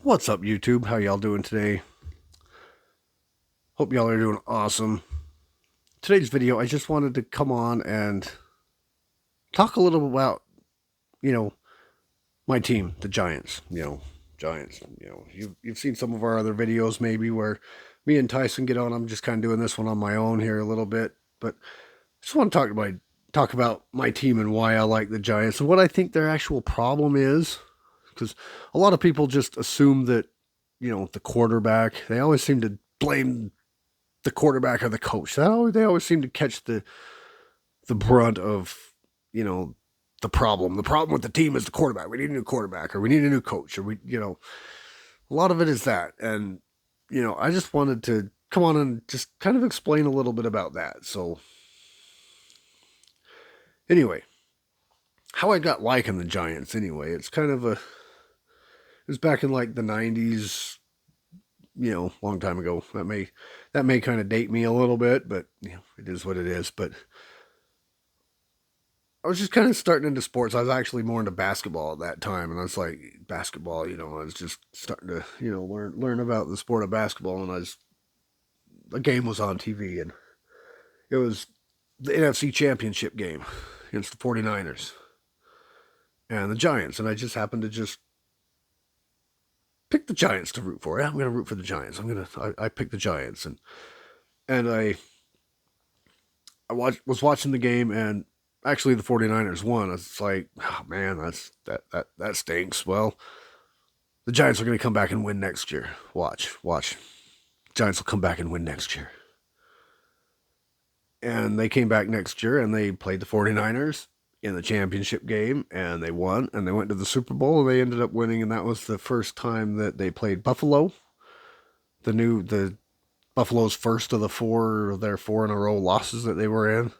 What's up, YouTube? How y'all doing today? Hope y'all are doing awesome. Today's video, I just wanted to come on and talk a little about, you know, my team, the Giants. Giants. You've seen some of our other videos maybe where me and Tyson get on. I'm just kind of doing this one on my own here a little bit, but I just want to talk about my team and why I like the Giants and what I think their actual problem is, because a lot of people just assume that the quarterback. They always seem to blame the quarterback or the coach. They always seem to catch the brunt of you know the problem. The problem with the team is the quarterback. We need a new quarterback, or we need a new coach, or a lot of it is that. And I just wanted to come on and just kind of explain a little bit about that. So anyway, how I got liking the Giants. Anyway, it was back in like the '90s. Long time ago. That may kind of date me a little bit, but it is what it is. But I was just kind of starting into sports. I was actually more into basketball at that time, and I was like, basketball. I was just starting to learn about the sport of basketball, and the game was on TV, and it was the NFC Championship game against the 49ers and the Giants, and I just happened to just pick the Giants to root for. Yeah, I'm going to root for the Giants. I picked the Giants, and was watching the game, and actually the 49ers won. It's like, oh man, that stinks. Well, the Giants are going to come back and win next year. Watch. Giants will come back and win next year. And they came back next year and they played the 49ers in the championship game, and they won, and they went to the Super Bowl, and they ended up winning, and that was the first time that they played Buffalo. The Buffalo's first of their four in a row losses that they were in.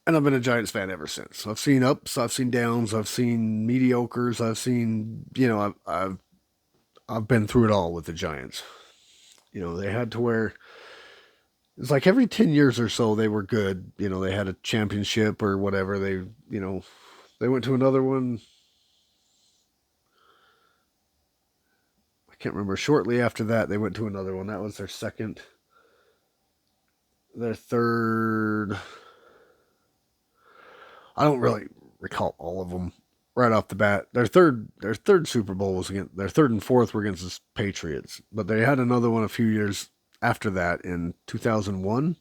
And I've been a Giants fan ever since. I've seen ups, I've seen downs, I've seen mediocres, I've seen, I've been through it all with the Giants. They had to where it's like every 10 years or so they were good. They had a championship or whatever. They went to another one. I can't remember. Shortly after that, they went to another one. That was their third. I don't really recall all of them right off the bat. Their third Super Bowl was against their third and fourth were against the Patriots, but they had another one a few years after that in 2001,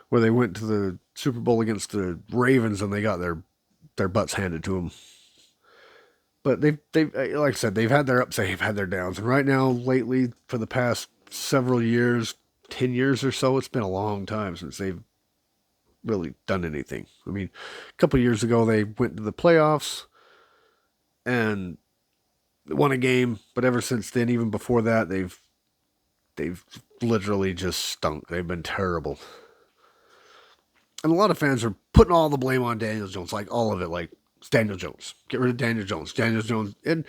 where they went to the Super Bowl against the Ravens and they got their butts handed to them. But they like I said, they've had their ups, they've had their downs, and right now, lately, for the past several years, 10 years or so, it's been a long time since they've really done anything. I mean, a couple of years ago they went to the playoffs and won a game, but ever since then, even before that, they've literally just stunk. They've been terrible. And a lot of fans are putting all the blame on Daniel Jones, like all of it, like it's Daniel Jones. Get rid of Daniel Jones. Daniel Jones. And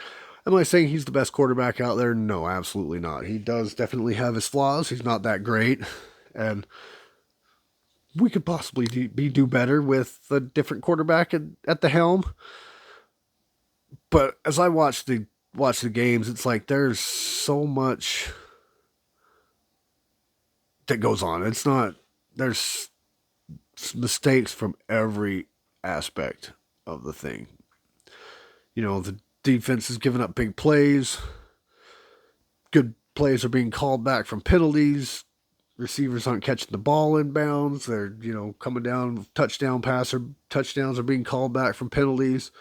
am I saying he's the best quarterback out there? No, absolutely not. He does definitely have his flaws. He's not that great. And we could possibly do better with a different quarterback at the helm. But as I watch the games, it's like there's so much that goes on. It's not there's mistakes from every aspect of the thing. The defense is giving up big plays. Good plays are being called back from penalties. Receivers aren't catching the ball in bounds. They're, coming down touchdowns are being called back from penalties.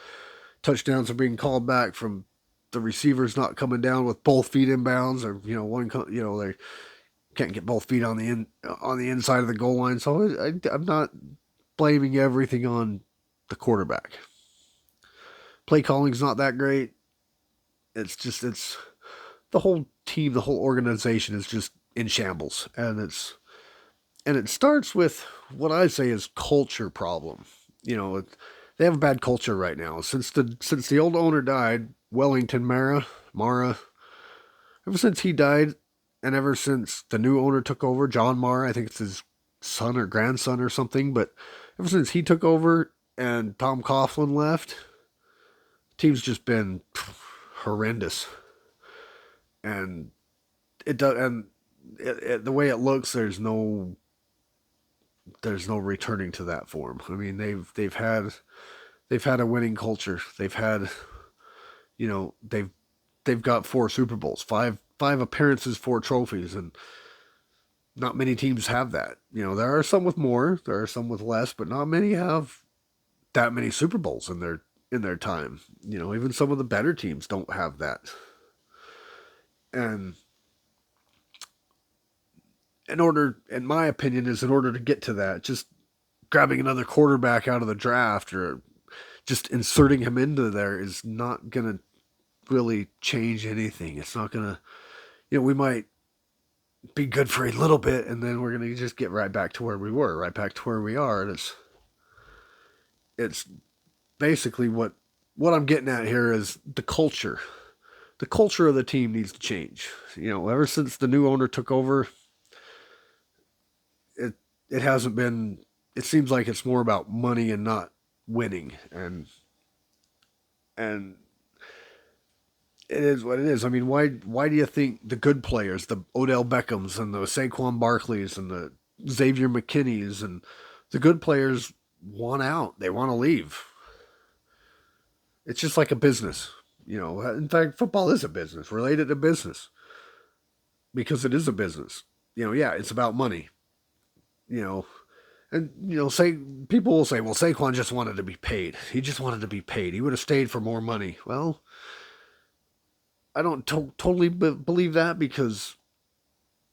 Touchdowns are being called back from the receivers not coming down with both feet in bounds, or they can't get both feet on the inside of the goal line. So I'm not blaming everything on the quarterback. Play calling's not that great. It's the whole team, the whole organization is just in shambles, and it starts with what I say is culture problem. They have a bad culture right now since the old owner died, Wellington Mara. Ever since he died, and ever since the new owner took over, John Mara, I think it's his son or grandson or something, but ever since he took over and Tom Coughlin left, the team's just been horrendous. and it does, and the way it looks, there's no returning to that form. I mean, they've had a winning culture. They've had, you know, they've got 4 Super Bowls, five appearances, 4 trophies, and not many teams have that. You know, there are some with more, there are some with less, but not many have that many Super Bowls in their time. You know, even some of the better teams don't have that. And in my opinion, is in order to get to that, just grabbing another quarterback out of the draft or just inserting him into there is not gonna really change anything. It's not gonna, you know, we might be good for a little bit, and then we're gonna just get right back to where we were, right back to where we are, and it's basically what I'm getting at here is the culture. The culture of the team needs to change. You know, ever since the new owner took over, it it hasn't been. It seems like it's more about money and not winning, and it is what it is. I mean, why do you think the good players, the Odell Beckhams and the Saquon Barkleys and the Xavier McKinneys and the good players want out? They want to leave. It's just like a business, you know. In fact, football is a business, related to business, because it is a business. You know, yeah, it's about money. You know, and you know, say people will say, well, Saquon just wanted to be paid. He just wanted to be paid. He would have stayed for more money. Well, I don't totally believe that, because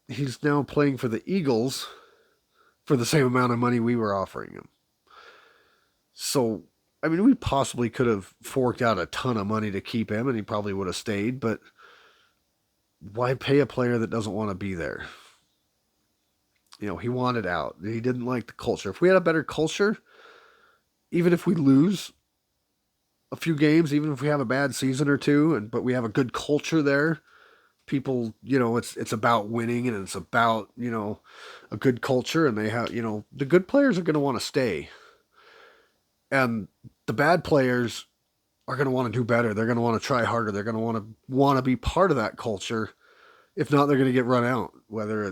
he's now playing for the Eagles for the same amount of money we were offering him. So, I mean, we possibly could have forked out a ton of money to keep him, and he probably would have stayed. But why pay a player that doesn't want to be there? You know, he wanted out. He didn't like the culture. If we had a better culture, even if we lose a few games, even if we have a bad season or two, but we have a good culture there, people, you know, it's about winning, and it's about, you know, a good culture, and they have, you know, the good players are going to want to stay, and the bad players are going to want to do better. They're going to want to try harder. They're going to want to be part of that culture. If not, they're going to get run out. Whether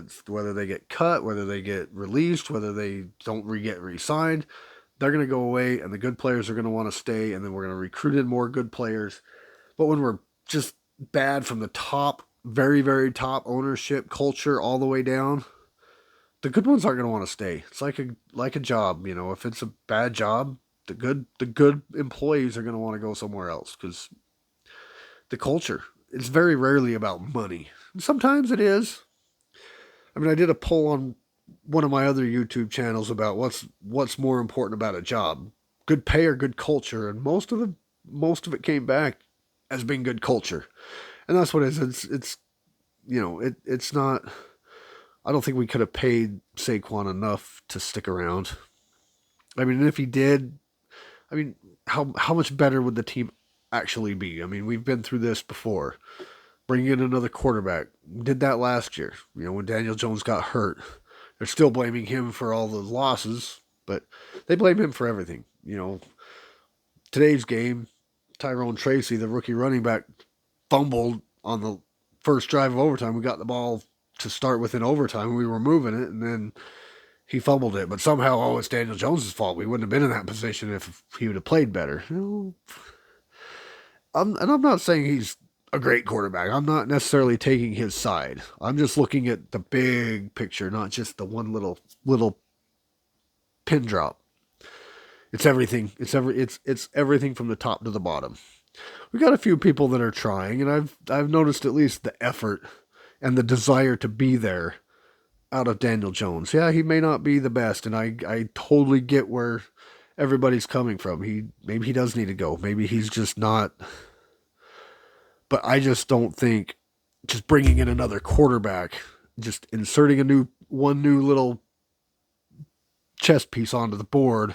they get cut, whether they get released, whether they don't get re-signed, they're going to go away, and the good players are going to want to stay, and then we're going to recruit in more good players. But when we're just bad from the top, very, very top ownership culture all the way down, the good ones aren't going to want to stay. It's like a job, you know. If it's a bad job, the good employees are going to want to go somewhere else, because the culture, it's very rarely about money. Sometimes it is. I mean, I did a poll on one of my other YouTube channels about what's more important about a job, good pay or good culture, and most of it came back as being good culture, and that's what it is. It's you know, it's not. I don't think we could have paid Saquon enough to stick around. I mean, if he did, I mean, how much better would the team actually be? I mean, we've been through this before. Bring in another quarterback. We did that last year. You know, when Daniel Jones got hurt, they're still blaming him for all the losses, but they blame him for everything. You know, today's game, Tyrone Tracy, the rookie running back, fumbled on the first drive of overtime. We got the ball to start with in overtime. We were moving it, and then he fumbled it. But somehow, oh, it's Daniel Jones' fault. We wouldn't have been in that position if he would have played better. You know, I'm not saying he's a great quarterback. I'm not necessarily taking his side. I'm just looking at the big picture, not just the one little pin drop. It's everything. It's everything from the top to the bottom. We got a few people that are trying, and I've noticed at least the effort and the desire to be there out of Daniel Jones. Yeah, he may not be the best, and I totally get where everybody's coming from. Maybe he does need to go. Maybe he's just not. But I just don't think just bringing in another quarterback, just inserting one new little chess piece onto the board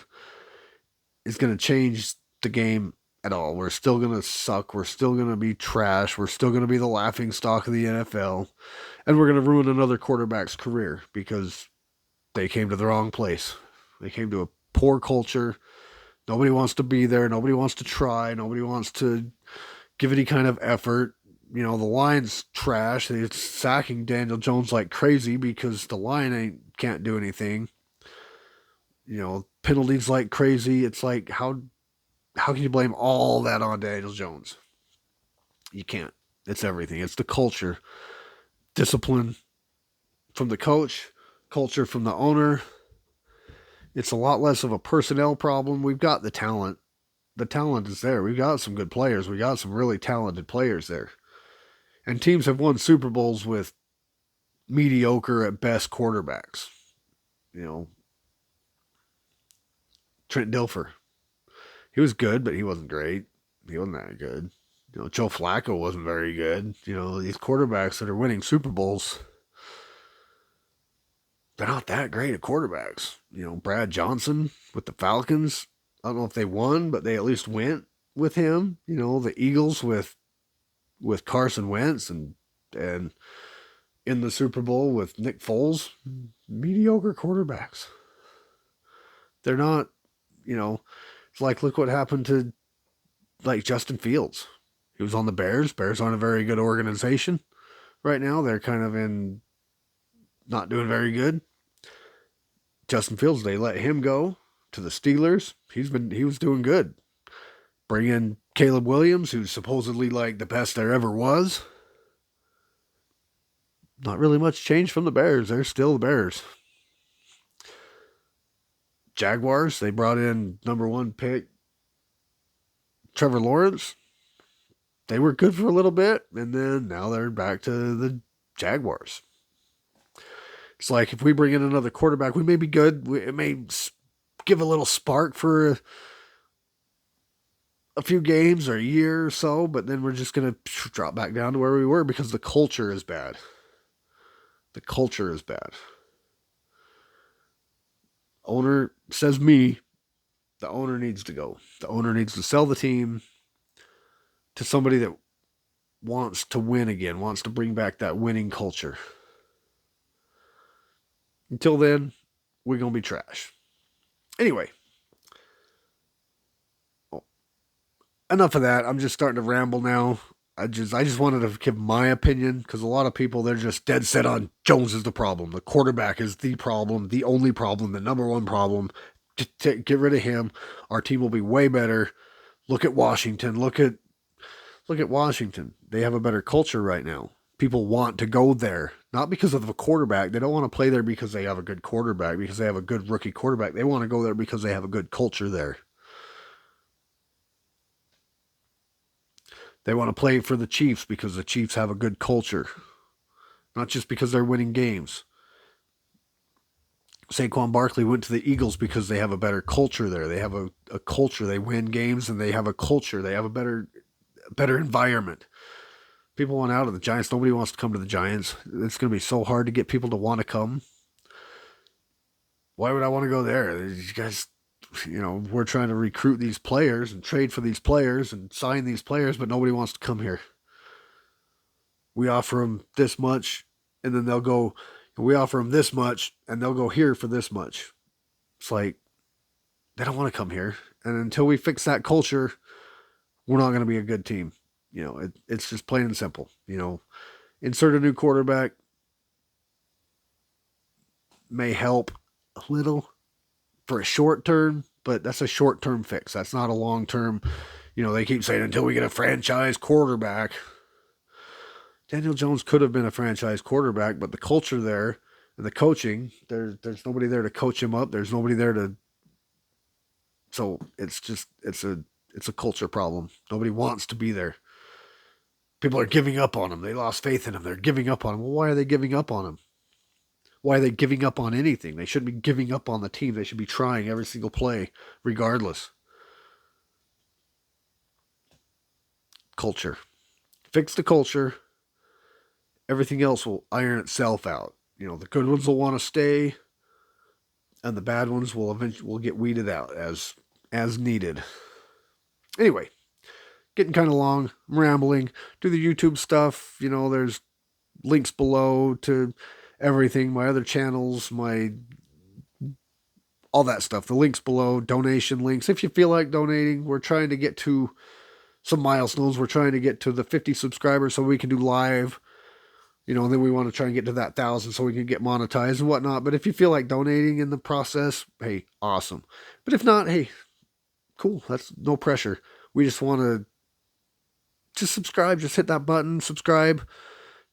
is going to change the game at all. We're still going to suck. We're still going to be trash. We're still going to be the laughing stock of the NFL. And we're going to ruin another quarterback's career because they came to the wrong place. They came to a poor culture. Nobody wants to be there. Nobody wants to try. Nobody wants to give any kind of effort. The line's trash. It's sacking Daniel Jones like crazy because the line can't do anything. Penalties like crazy. It's like how can you blame all that on Daniel Jones? You can't. It's everything. It's the culture, discipline from the coach, culture from the owner. It's a lot less of a personnel problem. We've got the talent. The talent is there. We've got some good players. We got some really talented players there. And teams have won Super Bowls with mediocre at best quarterbacks. Trent Dilfer. He was good, but he wasn't great. He wasn't that good. Joe Flacco wasn't very good. These quarterbacks that are winning Super Bowls, they're not that great at quarterbacks. Brad Johnson with the Falcons. I don't know if they won, but they at least went with him. The Eagles with Carson Wentz and in the Super Bowl with Nick Foles. Mediocre quarterbacks. They're not, it's like, look what happened to like Justin Fields. He was on the Bears. Bears aren't a very good organization right now. They're kind of in not doing very good. Justin Fields, they let him go to the Steelers. He was doing good. Bring in Caleb Williams, who's supposedly like the best there ever was. Not really much change from the Bears. They're still the Bears. Jaguars, they brought in number 1 pick Trevor Lawrence. They were good for a little bit, and then now they're back to the Jaguars. It's like if we bring in another quarterback, we may be good. It may give a little spark for a few games or a year or so, but then we're just going to drop back down to where we were because the culture is bad. The culture is bad. Owner says me. The owner needs to go. The owner needs to sell the team to somebody that wants to win again, wants to bring back that winning culture. Until then, we're going to be trash. Anyway, enough of that. I'm just starting to ramble now. I just wanted to give my opinion because a lot of people, they're just dead set on Jones is the problem. The quarterback is the problem, the only problem, the number one problem. Just get rid of him. Our team will be way better. Look at Washington. Look at Washington. They have a better culture right now. People want to go there, not because of a quarterback. They don't want to play there because they have a good quarterback, because they have a good rookie quarterback. They want to go there because they have a good culture there. They want to play for the Chiefs because the Chiefs have a good culture, not just because they're winning games. Saquon Barkley went to the Eagles because they have a better culture there. They have a culture. They win games and they have a culture. They have a better environment. People want out of the Giants. Nobody wants to come to the Giants. It's going to be so hard to get people to want to come. Why would I want to go there? You guys, we're trying to recruit these players and trade for these players and sign these players, but nobody wants to come here. We offer them this much, and then they'll go, we offer them this much, and they'll go here for this much. It's like, they don't want to come here. And until we fix that culture, we're not going to be a good team. It's just plain and simple. Insert a new quarterback may help a little for a short term, but that's a short term fix. That's not a long term. They keep saying until we get a franchise quarterback. Daniel Jones could have been a franchise quarterback, but the culture there and the coaching, there's nobody there to coach him up. There's nobody there to. So it's a culture problem. Nobody wants to be there. People are giving up on him. They lost faith in him. They're giving up on him. Well, why are they giving up on him? Why are they giving up on anything? They shouldn't be giving up on the team. They should be trying every single play, regardless. Culture. Fix the culture. Everything else will iron itself out. The good ones will want to stay, and the bad ones will eventually get weeded out as needed. Anyway, getting kind of long. I'm rambling. Do the YouTube stuff. There's links below to everything. My other channels, all that stuff. The links below. Donation links. If you feel like donating, we're trying to get to some milestones. We're trying to get to the 50 subscribers so we can do live, and then we want to try and get to that 1,000 so we can get monetized and whatnot. But if you feel like donating in the process, hey, awesome. But if not, hey, cool. That's no pressure. We just want to just subscribe. Just hit that button, subscribe.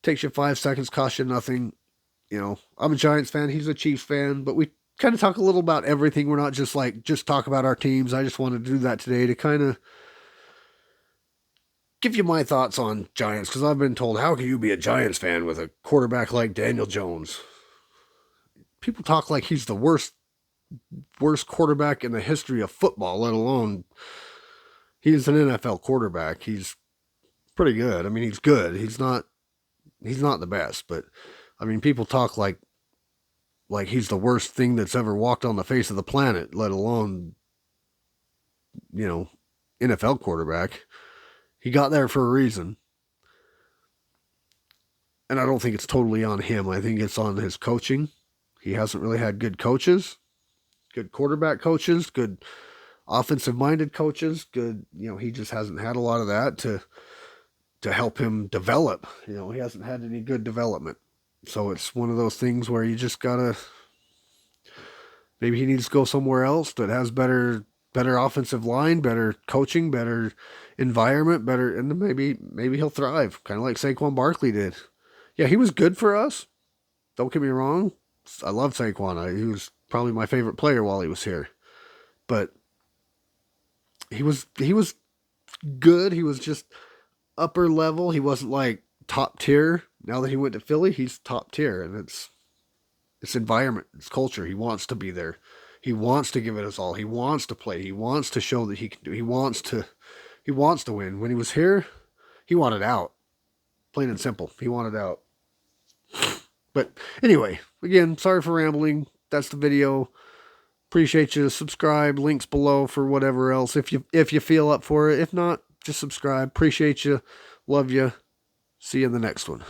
Takes you 5 seconds, costs you nothing. I'm a Giants fan. He's a Chiefs fan, but we kind of talk a little about everything. We're not just talk about our teams. I just wanted to do that today to kind of give you my thoughts on Giants, because I've been told, how can you be a Giants fan with a quarterback like Daniel Jones? People talk like he's the worst quarterback in the history of football, let alone he's an NFL quarterback. He's pretty good. I mean, he's good. He's not the best, but I mean, people talk like he's the worst thing that's ever walked on the face of the planet, let alone, NFL quarterback. He got there for a reason. And I don't think it's totally on him. I think it's on his coaching. He hasn't really had good coaches, good quarterback coaches, good offensive-minded coaches, good, he just hasn't had a lot of that to help him develop. He hasn't had any good development. So it's one of those things where you just gotta, maybe he needs to go somewhere else that has better offensive line, better coaching, better environment, and maybe he'll thrive, kind of like Saquon Barkley did. Yeah, he was good for us. Don't get me wrong. I love Saquon. He was probably my favorite player while he was here. But he was good. He was just upper level. He wasn't like top tier. Now that he went to Philly, he's top tier, and it's environment, it's culture. He wants to be there. He wants to give it his all. He wants to play. He wants to show that he can do. He wants to win. When he was here, he wanted out. Plain and simple. He wanted out. But anyway, again, sorry for rambling. That's the video. Appreciate you. Subscribe. Links below for whatever else if you feel up for it. If not, just subscribe. Appreciate you. Love you. See you in the next one.